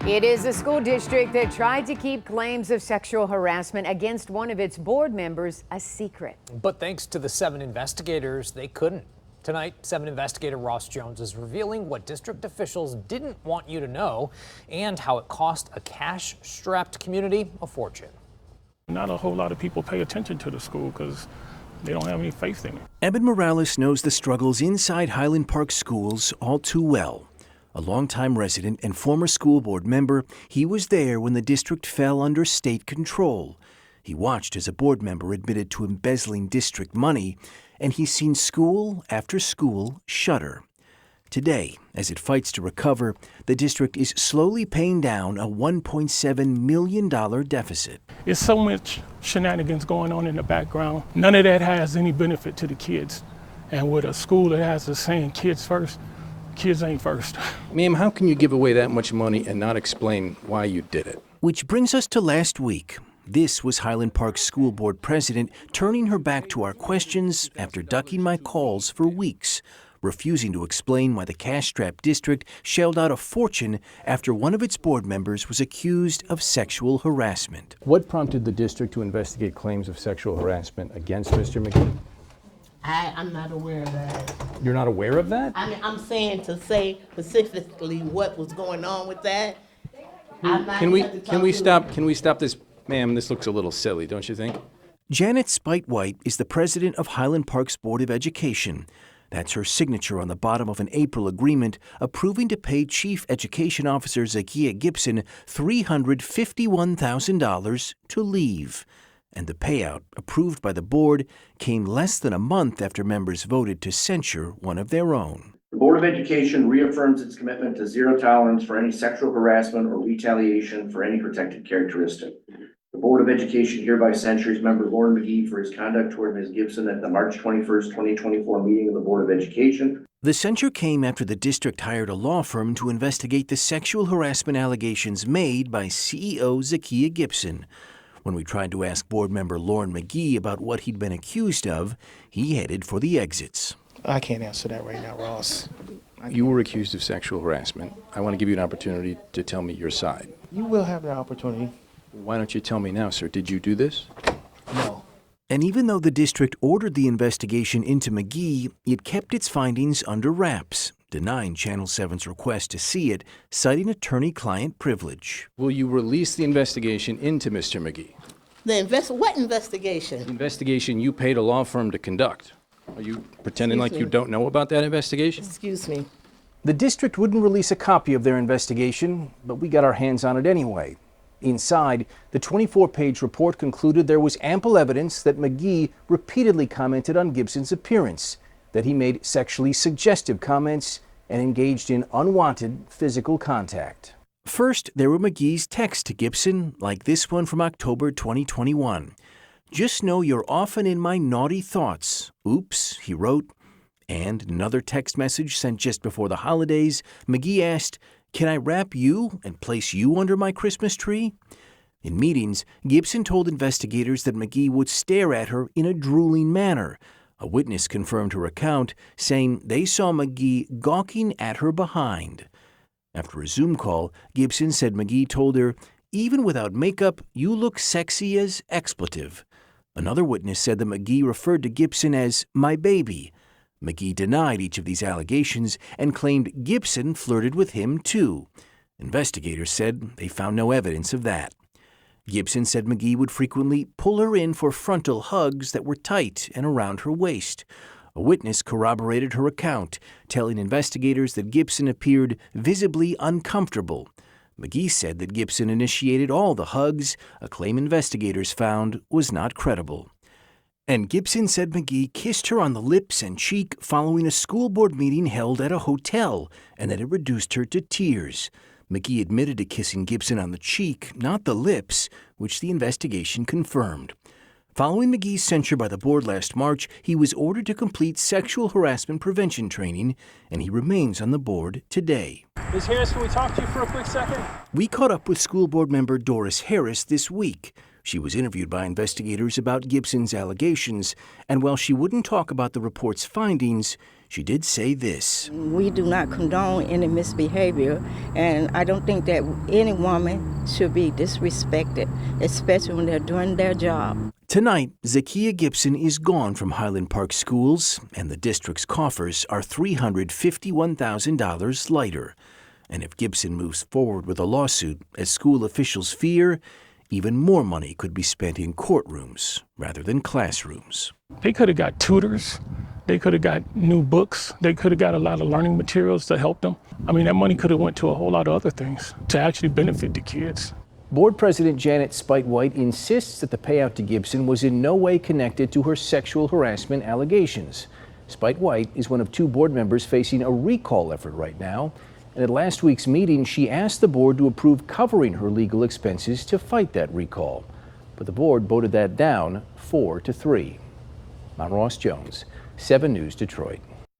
It is a school district that tried to keep claims of sexual harassment against one of its board members a secret. But thanks to the 7 investigators, they couldn't. Tonight, 7 investigator Ross Jones is revealing what district officials didn't want you to know and how it cost a cash-strapped community a fortune. Not a whole lot of people pay attention to the school because they don't have any faith in it. Eben Morales knows the struggles inside Highland Park schools all too well. A longtime resident and former school board member, he was there when the district fell under state control. He watched as a board member admitted to embezzling district money, and he's seen school after school shudder. Today, as it fights to recover, the district is slowly paying down a $1.7 million deficit. There's so much shenanigans going on in the background. None of that has any benefit to the kids. And with a school that has the saying, kids first, kids ain't first. Ma'am, how can you give away that much money and not explain why you did it? Which brings us to last week. This was Highland Park School Board President turning her back to our questions after ducking my calls for weeks, refusing to explain why the cash-strapped district shelled out a fortune after one of its board members was accused of sexual harassment. What prompted the district to investigate claims of sexual harassment against Mr. McGee? I'm not aware of that. You're not aware of that? I mean, I'm saying to say specifically what was going on with that. Can we stop this? Ma'am, this looks a little silly, don't you think? Janet Spite-White is the president of Highland Park's Board of Education. That's her signature on the bottom of an April agreement approving to pay Chief Education Officer Zakiya Gibson $351,000 to leave. And the payout, approved by the board, came less than a month after members voted to censure one of their own. The Board of Education reaffirms its commitment to zero tolerance for any sexual harassment or retaliation for any protected characteristic. The Board of Education hereby censures member Lauren McGee for his conduct toward Ms. Gibson at the March 21st, 2024 meeting of the Board of Education. The censure came after the district hired a law firm to investigate the sexual harassment allegations made by CEO Zakiya Gibson. When we tried to ask board member Lauren McGee about what he'd been accused of, he headed for the exits. I can't answer that right now, Ross. You were accused of sexual harassment. I want to give you an opportunity to tell me your side. You will have the opportunity. Why don't you tell me now, sir? Did you do this? No. And even though the district ordered the investigation into McGee, it kept its findings under wraps, denying Channel 7's request to see it, citing attorney-client privilege. Will you release the investigation into Mr. McGee? What investigation? The investigation you paid a law firm to conduct. Are you pretending like you don't know about that investigation? Excuse me. The district wouldn't release a copy of their investigation, but we got our hands on it anyway. Inside, the 24-page report concluded there was ample evidence that McGee repeatedly commented on Gibson's appearance, that he made sexually suggestive comments, and engaged in unwanted physical contact. First, there were McGee's texts to Gibson, like this one from October 2021. "Just know you're often in my naughty thoughts. Oops," he wrote. And another text message sent just before the holidays, McGee asked, "Can I wrap you and place you under my Christmas tree?" In meetings, Gibson told investigators that McGee would stare at her in a drooling manner. A witness confirmed her account, saying they saw McGee gawking at her behind. After a Zoom call, Gibson said McGee told her, "Even without makeup, you look sexy as expletive." Another witness said that McGee referred to Gibson as "my baby." McGee denied each of these allegations and claimed Gibson flirted with him too. Investigators said they found no evidence of that. Gibson said McGee would frequently pull her in for frontal hugs that were tight and around her waist. A witness corroborated her account, telling investigators that Gibson appeared visibly uncomfortable. McGee said that Gibson initiated all the hugs, a claim investigators found was not credible. And Gibson said McGee kissed her on the lips and cheek following a school board meeting held at a hotel, and that it reduced her to tears. McGee admitted to kissing Gibson on the cheek, not the lips, which the investigation confirmed. Following McGee's censure by the board last March, he was ordered to complete sexual harassment prevention training, and he remains on the board today. Ms. Harris, can we talk to you for a quick second? We caught up with school board member Doris Harris this week. She was interviewed by investigators about Gibson's allegations, and while she wouldn't talk about the report's findings, she did say this. We do not condone any misbehavior, and I don't think that any woman should be disrespected, especially when they're doing their job. Tonight, Zakiya Gibson is gone from Highland Park Schools, and the district's coffers are $351,000 lighter. And if Gibson moves forward with a lawsuit, as school officials fear, even more money could be spent in courtrooms rather than classrooms. They could have got tutors. They could have got new books. They could have got a lot of learning materials to help them. I mean, that money could have went to a whole lot of other things to actually benefit the kids. Board President Janet Spite White insists that the payout to Gibson was in no way connected to her sexual harassment allegations. Spite White is one of 2 board members facing a recall effort right now. And at last week's meeting, she asked the board to approve covering her legal expenses to fight that recall. But the board voted that down 4-3. I'm Ross Jones, 7 News Detroit.